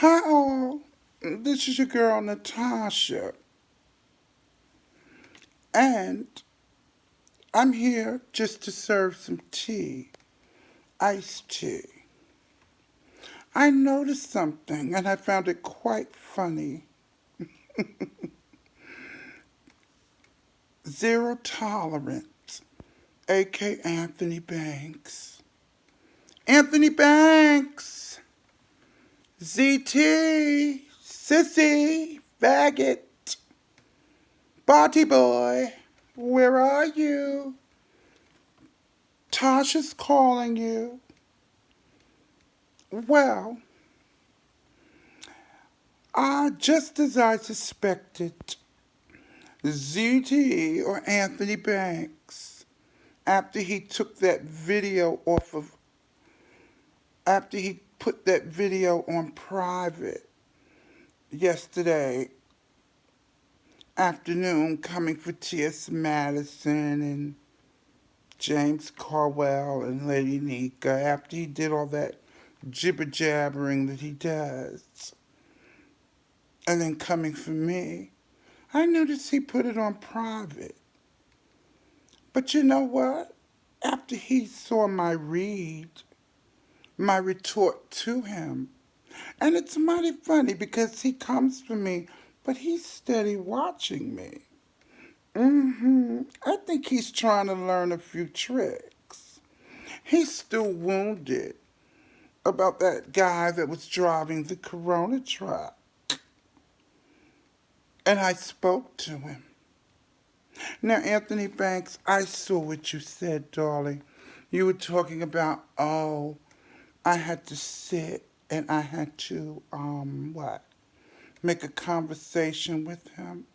Hi all, this is your girl Natasha, and I'm here just to serve some tea, iced tea. I noticed something and I found it quite funny. Zero tolerance, aka Anthony Banks. Anthony Banks! ZT! Sissy! Faggot! Body boy! Where are you? Tasha's calling you. Well, just as I suspected, ZT or Anthony Banks, after he took that video off of, after he put that video on private yesterday afternoon, coming for T.S. Madison and James Carwell and Lady Nika, after he did all that jibber jabbering that he does, and then coming for me, I noticed he put it on private. But you know what? After he saw my read, my retort to him, and it's mighty funny because he comes for me, but he's steady watching me. I think he's trying to learn a few tricks. He's still wounded about that guy that was driving the Corona truck. And I spoke to him. Now, Anthony Banks, I saw what you said, darling. You were talking about, I had to sit and I had to, make a conversation with him.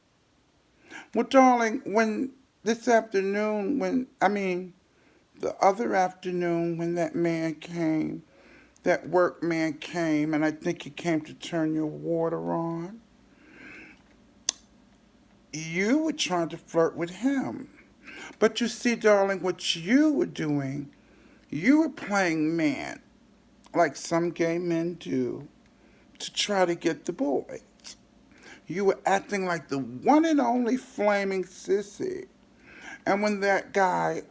Well, darling, when this afternoon, the other afternoon when that man came, that workman came, and I think he came to turn your water on, you were trying to flirt with him. But you see, darling, what you were doing, you were playing man, like some gay men do, to try to get the boys. You were acting like the one and only flaming sissy. And when that guy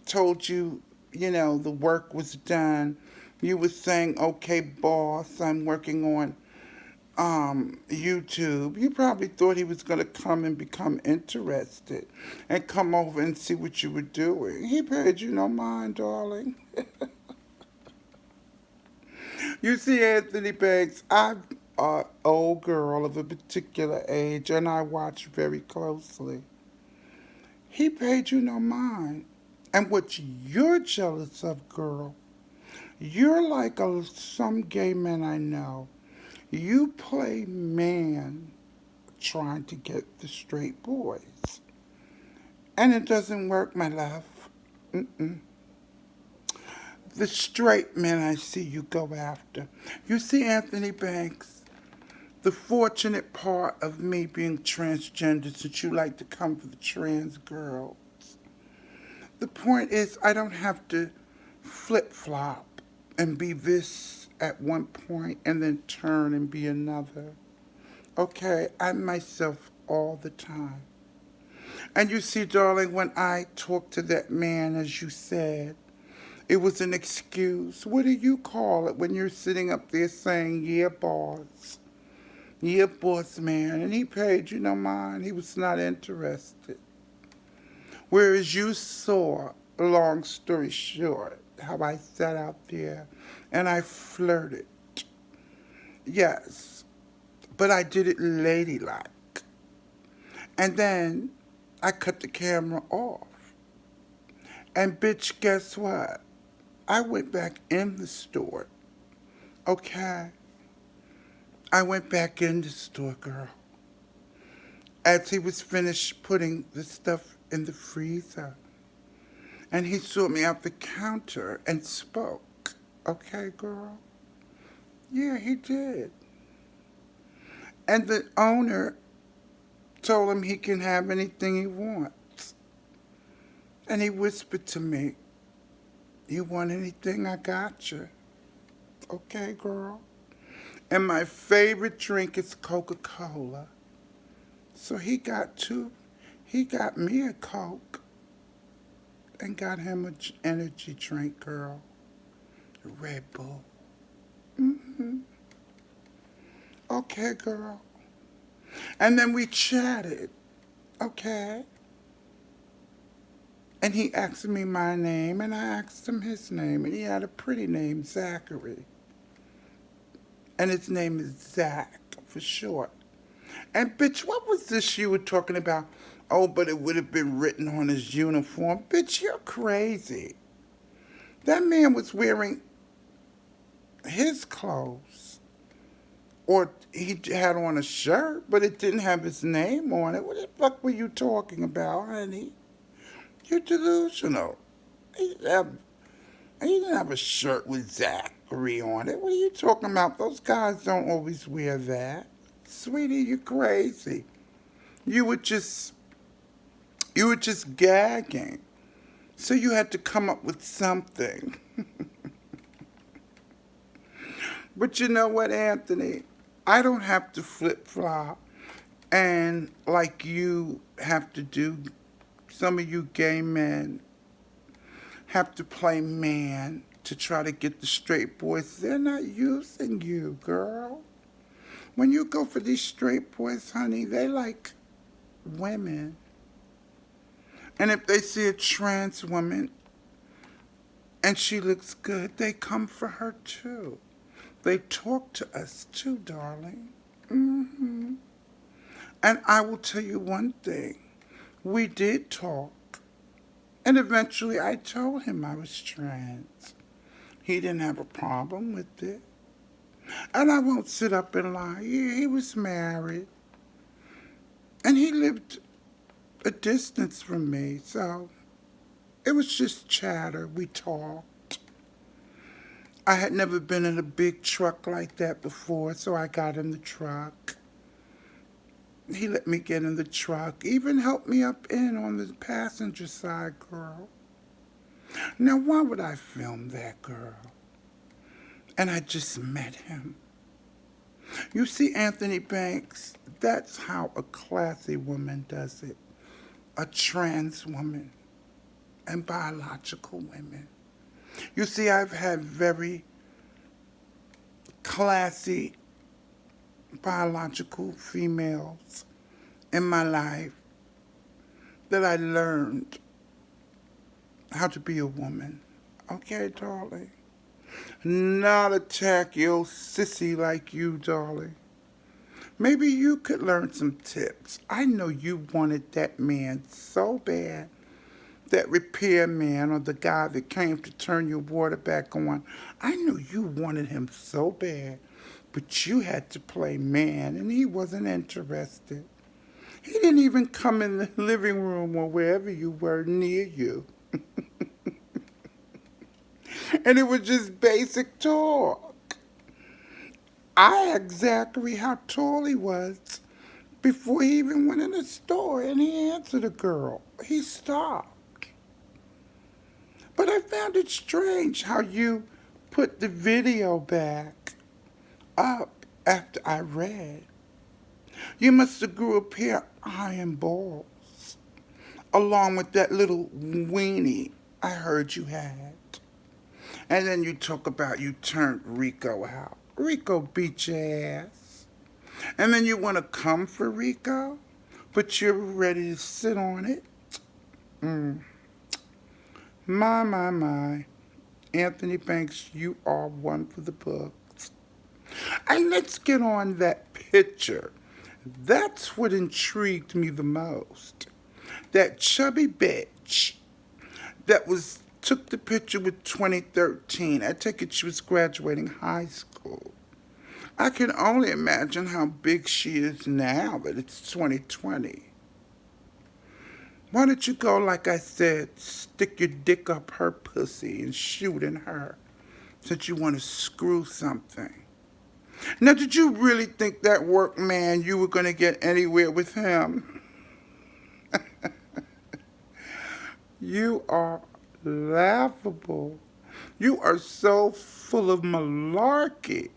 told you, the work was done, you were saying, okay, boss, I'm working on YouTube. You probably thought he was going to come and become interested and come over and see what you were doing. He paid you no mind, darling. You see, Anthony Banks, I'm an old girl of a particular age, and I watch very closely. He paid you no mind. And what you're jealous of, girl, you're like some gay men I know. You play man trying to get the straight boys. And it doesn't work, my love. Mm-mm. The straight men I see you go after. You see, Anthony Banks, the fortunate part of me being transgender, since you like to come for the trans girls. The point is, I don't have to flip-flop and be this at one point and then turn and be another. Okay, I'm myself all the time. And you see, darling, when I talked to that man, as you said, it was an excuse. What do you call it when you're sitting up there saying, yeah, boss? Yeah, boss man. And he paid you no mind. He was not interested. Whereas you saw, long story short, how I sat out there and I flirted. Yes, but I did it ladylike. And then I cut the camera off. And bitch, guess what? I went back in the store. Okay? I went back in the store, girl. As he was finished putting the stuff in the freezer. And he saw me at the counter and spoke. Okay, girl? Yeah, he did. And the owner told him he can have anything he wants. And he whispered to me, you want anything? I got you. Okay, girl? And my favorite drink is Coca-Cola. So he got me a Coke and got him an energy drink, girl. Red Bull. Hmm. Okay, girl. And then we chatted. Okay. And he asked me my name, and I asked him his name, and he had a pretty name, Zachary. And his name is Zach for short. And bitch, what was this you were talking about? Oh, but it would have been written on his uniform. Bitch, you're crazy. That man was wearing his clothes. Or he had on a shirt, but it didn't have his name on it. What the fuck were you talking about, honey? You're delusional. He didn't have a shirt with Zachary on it. What are you talking about? Those guys don't always wear that. Sweetie, you're crazy. You were just you were just gagging. So you had to come up with something. But you know what, Anthony? I don't have to flip flop and like you have to do. Some of you gay men have to play man to try to get the straight boys. They're not using you, girl. When you go for these straight boys, honey, they like women. And if they see a trans woman and she looks good, they come for her too. They talk to us too, darling. Hmm. And I will tell you one thing. We did talk. And eventually I told him I was trans. He didn't have a problem with it. And I won't sit up and lie. Yeah, he was married. And he lived a distance from me. So it was just chatter. We talked. I had never been in a big truck like that before, so I got in the truck. He let me get in the truck, even helped me up in on the passenger side, girl. Now, why would I film that, girl? And I just met him. You see, Anthony Banks, that's how a classy woman does it. A trans woman and biological women. You see, I've had very classy biological females in my life that I learned how to be a woman. Okay, darling? Not a tacky old sissy like you, darling. Maybe you could learn some tips. I know you wanted that man so bad. That repair man or the guy that came to turn your water back on. I knew you wanted him so bad, but you had to play man and he wasn't interested. He didn't even come in the living room or wherever you were near you. And it was just basic talk. I asked Zachary how tall he was before he even went in the store, and he answered the girl. He stopped. But I found it strange how you put the video back up after I read. You must have grew a pair of iron balls, along with that little weenie I heard you had. And then you talk about you turned Rico out. Rico beat your ass. And then you want to come for Rico, but you're ready to sit on it. Mm. My. Anthony Banks, you are one for the books. And let's get on that picture. That's what intrigued me the most. That chubby bitch that took the picture with 2013. I take it she was graduating high school. I can only imagine how big she is now that it's 2020. Why don't you go, like I said, stick your dick up her pussy and shoot in her since you want to screw something? Now, did you really think that Workman, you were going to get anywhere with him? You are laughable. You are so full of malarkey.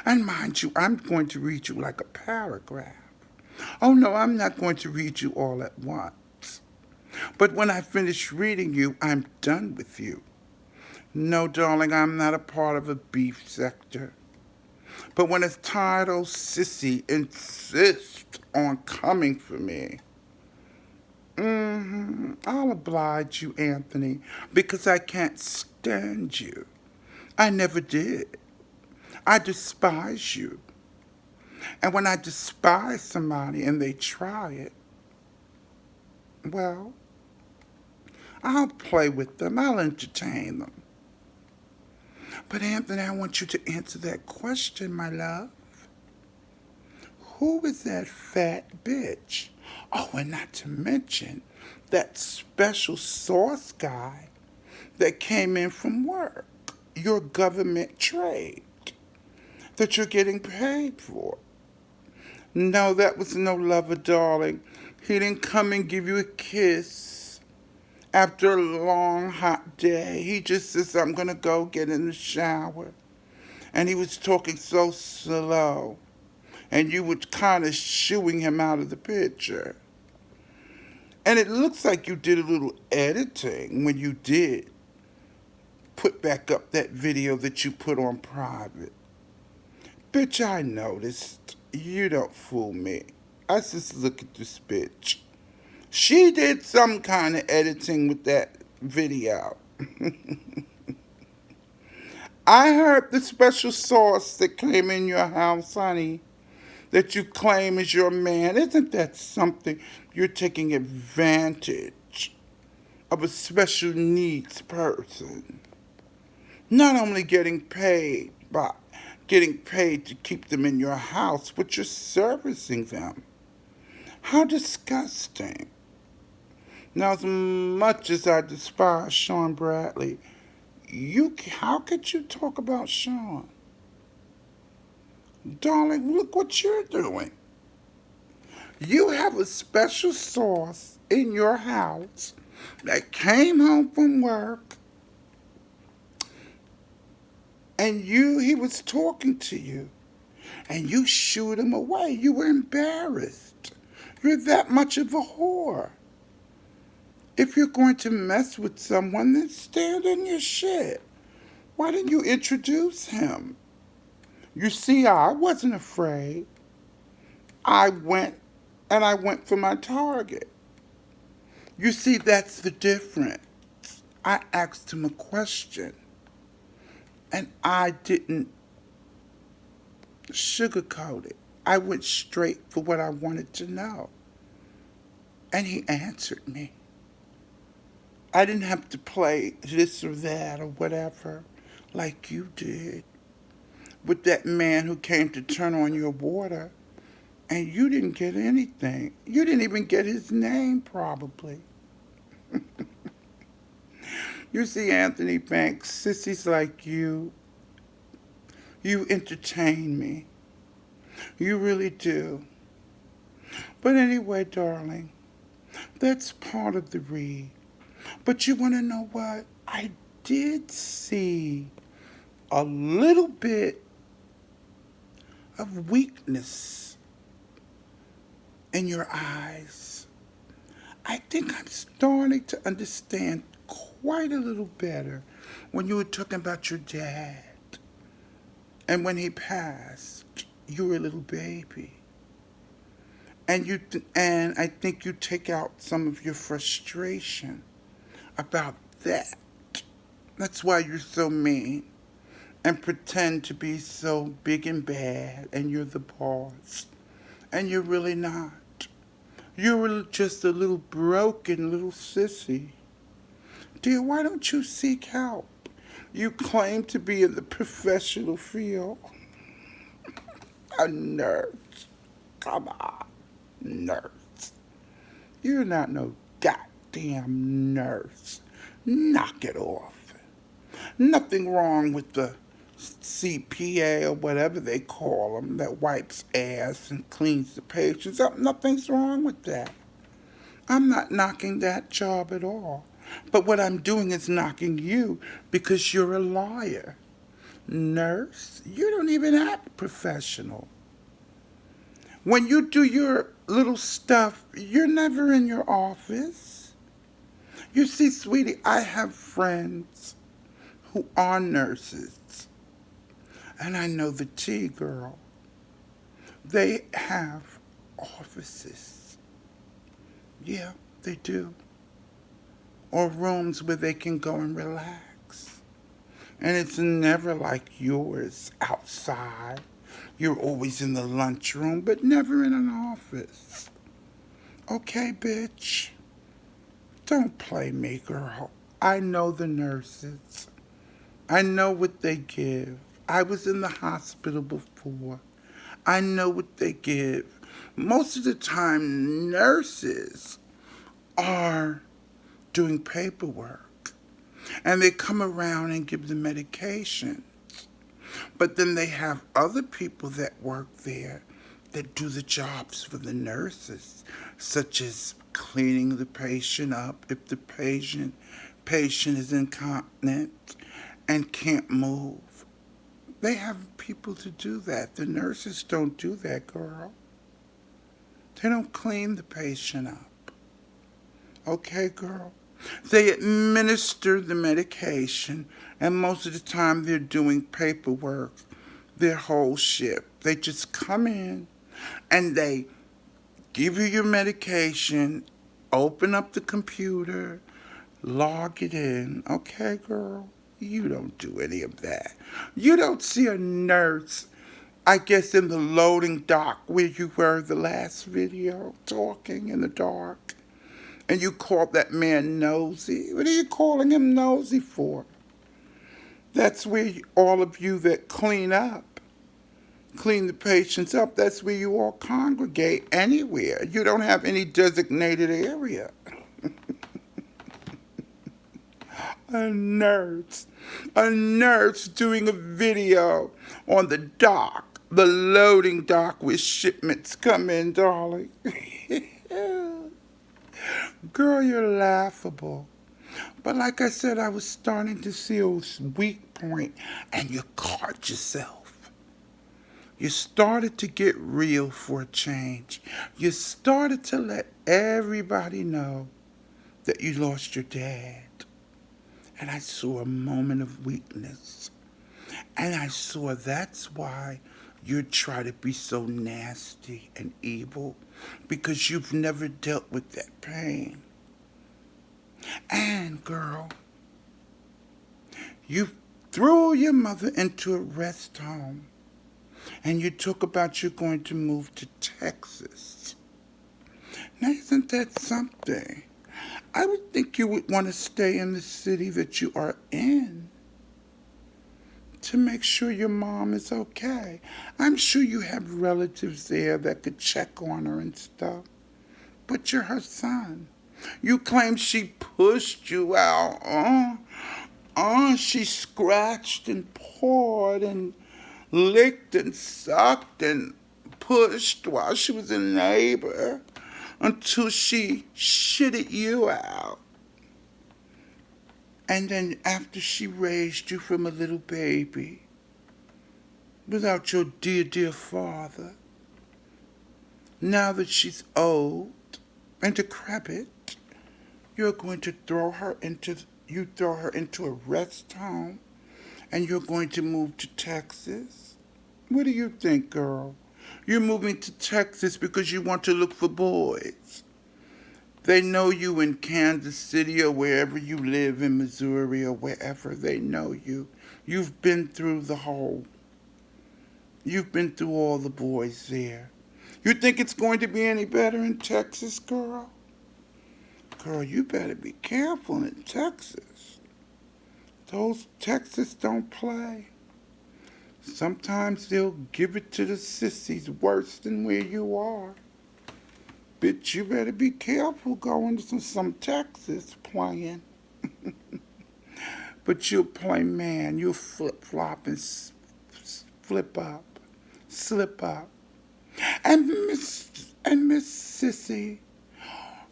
And mind you, I'm going to read you like a paragraph. Oh no, I'm not going to read you all at once. But when I finish reading you, I'm done with you. No, darling, I'm not a part of a beef sector. But when a tired old sissy insists on coming for me, I'll oblige you, Anthony, because I can't stand you. I never did. I despise you. And when I despise somebody and they try it, well, I'll play with them. I'll entertain them. But Anthony, I want you to answer that question, my love. Who is that fat bitch? Oh, and not to mention that special sauce guy that came in from work, your government trade that you're getting paid for. No, that was no lover, darling. He didn't come and give you a kiss after a long, hot day. He just says, I'm going to go get in the shower. And he was talking so slow. And you were kind of shooing him out of the picture. And it looks like you did a little editing when you did put back up that video that you put on private. Bitch, I noticed. You don't fool me. I just look at this bitch. She did some kind of editing with that video. I heard the special sauce that came in your house, honey, that you claim is your man. Isn't that something? You're taking advantage of a special needs person. Not only getting paid to keep them in your house, but you're servicing them. How disgusting. Now, as much as I despise Sean Bradley, how could you talk about Sean? Darling, look what you're doing. You have a special sauce in your house that came home from work and he was talking to you and you shooed him away. You were embarrassed. You're that much of a whore. If you're going to mess with someone, then stand in your shit. Why didn't you introduce him? You see, I wasn't afraid. I went for my target. You see, that's the difference. I asked him a question, and I didn't sugarcoat it. I went straight for what I wanted to know. And he answered me. I didn't have to play this or that or whatever like you did with that man who came to turn on your water, and you didn't get anything. You didn't even get his name, probably. You see, Anthony Banks, sissies like you entertain me. You really do. But anyway, darling, that's part of the read. But you want to know what? I did see a little bit of weakness in your eyes. I think I'm starting to understand quite a little better when you were talking about your dad. And when he passed, you were a little baby. And I think you take out some of your frustration about that. That's why you're so mean and pretend to be so big and bad and you're the boss. And you're really not. You're just a little broken little sissy. Dear, why don't you seek help? You claim to be in the professional field. A nurse. Come on, nurse. You're not no goddamn nurse. Knock it off. Nothing wrong with the CPA or whatever they call them that wipes ass and cleans the patients up. Nothing's wrong with that. I'm not knocking that job at all. But what I'm doing is knocking you because you're a liar. Nurse, you don't even act professional. When you do your little stuff, you're never in your office. You see, sweetie, I have friends who are nurses, and I know the tea, girl. They have offices. Yeah, they do. Or rooms where they can go and relax. And it's never like yours outside. You're always in the lunchroom, but never in an office. Okay, bitch? Don't play me, girl. I know the nurses. I know what they give. I was in the hospital before. I know what they give. Most of the time, nurses are doing paperwork and they come around and give the medication. But then they have other people that work there that do the jobs for the nurses, such as cleaning the patient up if the patient is incontinent and can't move. They have people to do that. The nurses don't do that, girl. They don't clean the patient up. Okay, girl? They administer the medication, and most of the time they're doing paperwork their whole shift. They just come in and they give you your medication, open up the computer, log it in. Okay, girl? You don't do any of that. You don't see a nurse, I guess, in the loading dock where you were the last video, talking in the dark. And you called that man nosy. What are you calling him nosy for? That's where all of you that clean the patients up, that's where you all congregate anywhere. You don't have any designated area. A nurse doing a video on the dock, the loading dock where shipments come in, darling. Girl, you're laughable. But like I said, I was starting to see a weak point, and you caught yourself. You started to get real for a change. You started to let everybody know that you lost your dad. And I saw a moment of weakness. And I saw that's why you try to be so nasty and evil, because you've never dealt with that pain. And, girl, you threw your mother into a rest home, and you talk about you going to move to Texas. Now, isn't that something? I would think you would want to stay in the city that you are in to make sure your mom is okay. I'm sure you have relatives there that could check on her and stuff. But you're her son. You claim she pushed you out. She scratched and pawed and licked and sucked and pushed while she was in labor until she shitted you out. And then after she raised you from a little baby, without your dear, dear father, now that she's old and decrepit, you're going to throw her into a rest home, and you're going to move to Texas? What do you think, girl? You're moving to Texas because you want to look for boys. They know you in Kansas City or wherever you live, in Missouri or wherever. They know you. You've been through all the boys there. You think it's going to be any better in Texas, girl? Girl, you better be careful in Texas. Those Texas don't play. Sometimes they'll give it to the sissies worse than where you are. Bitch, you better be careful going to some Texas playing. But you'll play man. You'll flip-flop and flip up, slip up. And Miss Sissy,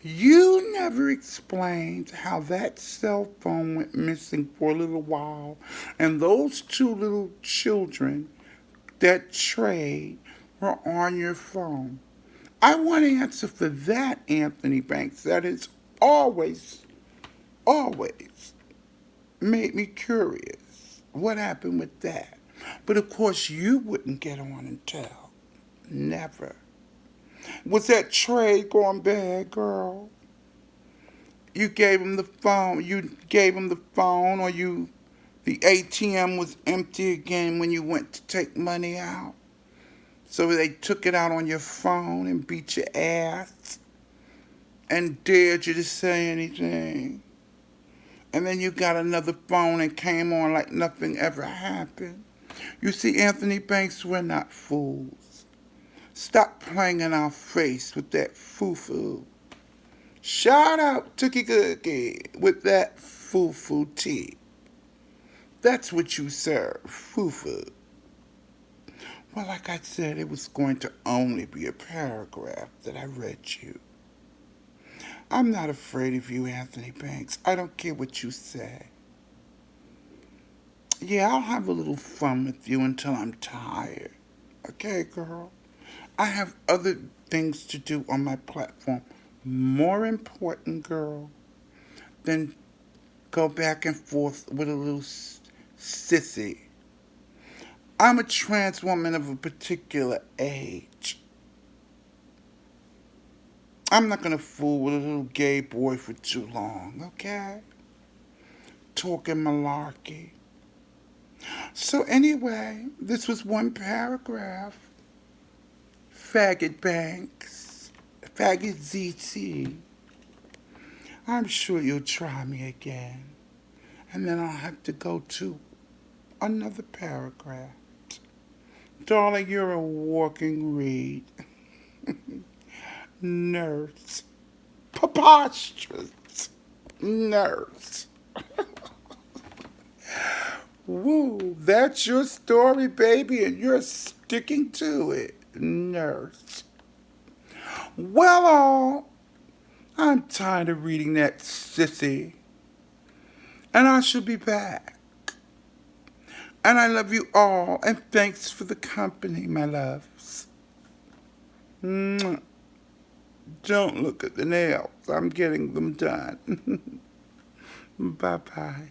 You never explained how that cell phone went missing for a little while, and those two little children that trade were on your phone. I want an answer for that, Anthony Banks. That has always made me curious. What happened with that? But of course, you wouldn't get on and tell. Never. Was that trade going bad, girl? You gave him the phone. You gave him the phone, or the ATM was empty again when you went to take money out. So they took it out on your phone and beat your ass and dared you to say anything. And then you got another phone and came on like nothing ever happened. You see, Anthony Banks, we're not fools. Stop playing in our face with that foo-foo. Shout out Tookie Cookie with that foo-foo tea. That's what you serve, foo-foo. Well, like I said, it was going to only be a paragraph that I read you. I'm not afraid of you, Anthony Banks. I don't care what you say. Yeah, I'll have a little fun with you until I'm tired. Okay, girl? I have other things to do on my platform. More important, girl, than go back and forth with a little sissy. I'm a trans woman of a particular age. I'm not going to fool with a little gay boy for too long, okay? Talking malarkey. So anyway, this was one paragraph. Faggot Banks. Faggot ZT. I'm sure you'll try me again. And then I'll have to go to another paragraph. Darling, you're a walking read. Nurse. Preposterous. Nurse. Woo, that's your story, baby, and you're sticking to it. Nurse. Well, I'm tired of reading that sissy. And I shall be back. And I love you all, and thanks for the company, my loves. Mwah. Don't look at the nails. I'm getting them done. Bye-bye.